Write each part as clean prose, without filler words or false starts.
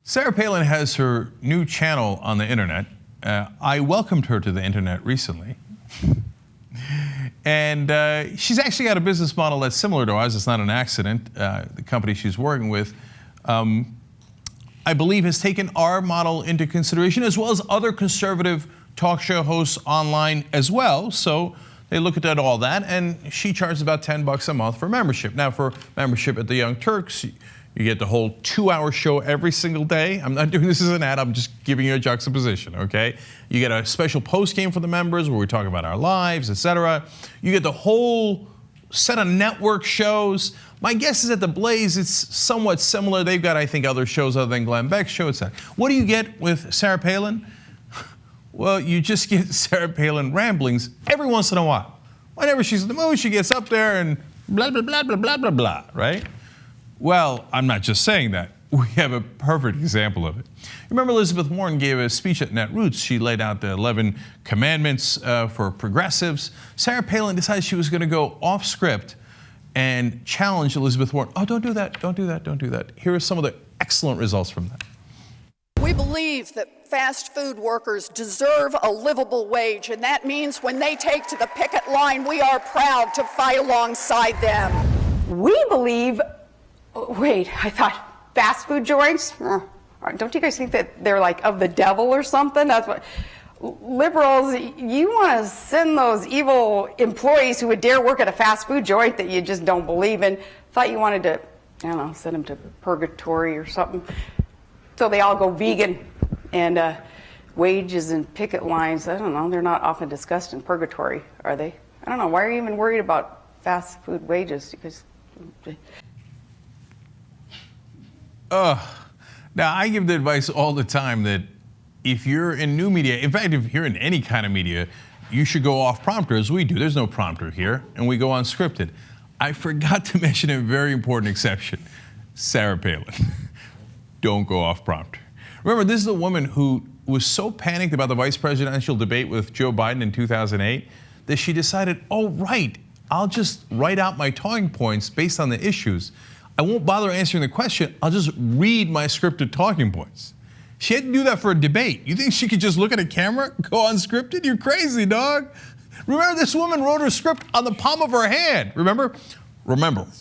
Sarah Palin has her new channel on the internet. I welcomed her to the internet recently. And she's actually got a business model that's similar to ours. It's not an accident. The company she's working with, I believe, has taken our model into consideration, as well as other conservative talk show hosts online as well. So they look at all that, and she charges about $10 a month for membership. Now, for membership at the Young Turks, you get the whole 2-hour show every single day. I'm not doing this as an ad, I'm just giving you a juxtaposition, okay? You get a special post game for the members where we talk about our lives, etc. You get the whole set of network shows. My guess is at the Blaze, it's somewhat similar. They've got, I think, other shows other than Glenn Beck's show, etc. What do you get with Sarah Palin? Well, you just get Sarah Palin ramblings every once in a while. Whenever she's in the mood, she gets up there and blah, blah, blah, blah, blah, blah, blah, right? Well, I'm not just saying that. We have a perfect example of it. Remember, Elizabeth Warren gave a speech at Netroots. She laid out the 11 commandments for progressives. Sarah Palin decided she was going to go off script and challenge Elizabeth Warren. Oh, don't do that, don't do that, don't do that. Here are some of the excellent results from that. We believe that fast food workers deserve a livable wage, and that means when they take to the picket line, we are proud to fight alongside them. We believe, wait, I thought fast food joints? Don't you guys think that they're like of the devil or something? That's what liberals, you want to send those evil employees who would dare work at a fast food joint that you just don't believe in. Thought you wanted to, I don't know, send them to purgatory or something. So they all go vegan, and wages and picket lines, I don't know, they're not often discussed in purgatory, are they? I don't know, why are you even worried about fast food wages? Because now, I give the advice all the time that if you're in new media, in fact, if you're in any kind of media, you should go off prompter, as we do. There's no prompter here, and we go unscripted. I forgot to mention a very important exception: Sarah Palin. Don't go off prompter. Remember, this is a woman who was so panicked about the vice presidential debate with Joe Biden in 2008 that she decided, oh, right, I'll just write out my talking points based on the issues. I won't bother answering the question. I'll just read my scripted talking points. She had to do that for a debate. You think she could just look at a camera, go unscripted? You're crazy, dog. Remember, this woman wrote her script on the palm of her hand. Remember,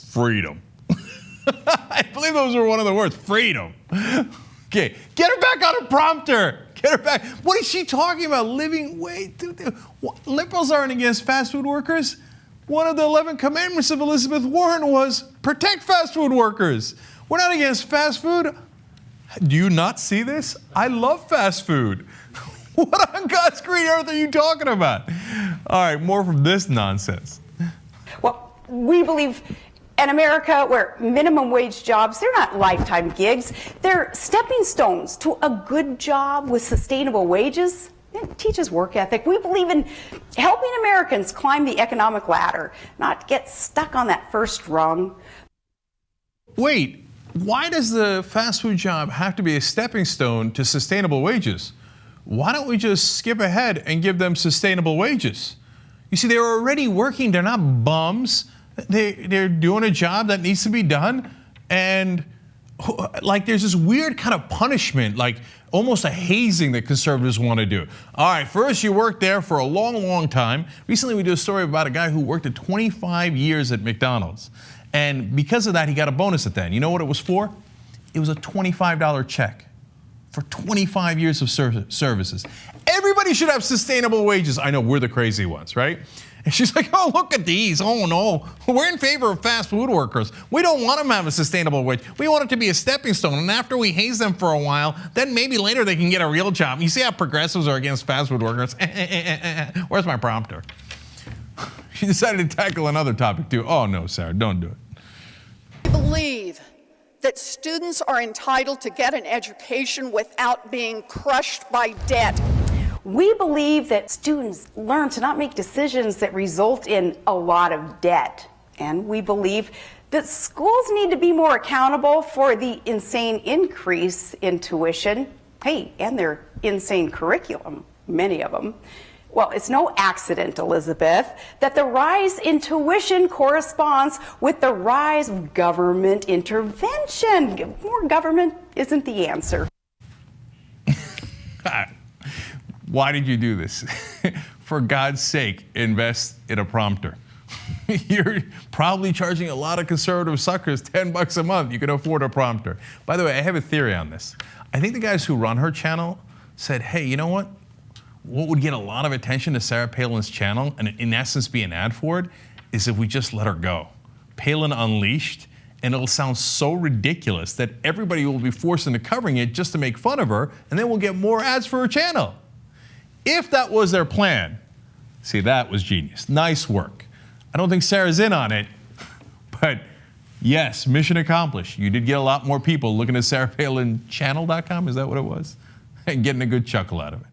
freedom. I believe those were one of the words, freedom. Okay, get her back on a prompter. Get her back. What is she talking about? Living wage. Liberals aren't against fast food workers. One of the 11 commandments of Elizabeth Warren was protect fast food workers. We're not against fast food. Do you not see this? I love fast food. What on God's green earth are you talking about? All right, more from this nonsense. well, we believe in America where minimum wage jobs, they're not lifetime gigs. They're stepping stones to a good job with sustainable wages. It teaches work ethic. We believe in helping Americans climb the economic ladder, not get stuck on that first rung. Wait, why does the fast food job have to be a stepping stone to sustainable wages? Why don't we just skip ahead and give them sustainable wages? You see, they're already working. They're not bums. They're doing a job that needs to be done. And like there's this weird kind of punishment, like almost a hazing that conservatives want to do. All right, first you worked there for a long, long time. Recently we did a story about a guy who worked at 25 years at McDonald's. And because of that, he got a bonus at the end. You know what it was for? It was a $25 check for 25 years of services. Everybody should have sustainable wages. I know we're the crazy ones, right? And she's like, oh, look at these. Oh, no. We're in favor of fast food workers. We don't want them to have a sustainable wage. We want it to be a stepping stone. And after we haze them for a while, then maybe later they can get a real job. You see how progressives are against fast food workers? Where's my prompter? She decided to tackle another topic, too. Oh, no, Sarah, don't do it. We believe that students are entitled to get an education without being crushed by debt. We believe that students learn to not make decisions that result in a lot of debt. And we believe that schools need to be more accountable for the insane increase in tuition, and their insane curriculum, many of them. Well, it's no accident, Elizabeth, that the rise in tuition corresponds with the rise of government intervention. More government isn't the answer. Why did you do this? For God's sake, invest in a prompter. You're probably charging a lot of conservative suckers $10 a month. You can afford a prompter. By the way, I have a theory on this. I think the guys who run her channel said, hey, you know what? What would get a lot of attention to Sarah Palin's channel, and in essence be an ad for it, is if we just let her go. Palin Unleashed, and it'll sound so ridiculous that everybody will be forced into covering it just to make fun of her, and then we'll get more ads for her channel. If that was their plan, see, that was genius. Nice work. I don't think Sarah's in on it, but yes, mission accomplished. You did get a lot more people looking at SarahPalinChannel.com, is that what it was? And getting a good chuckle out of it.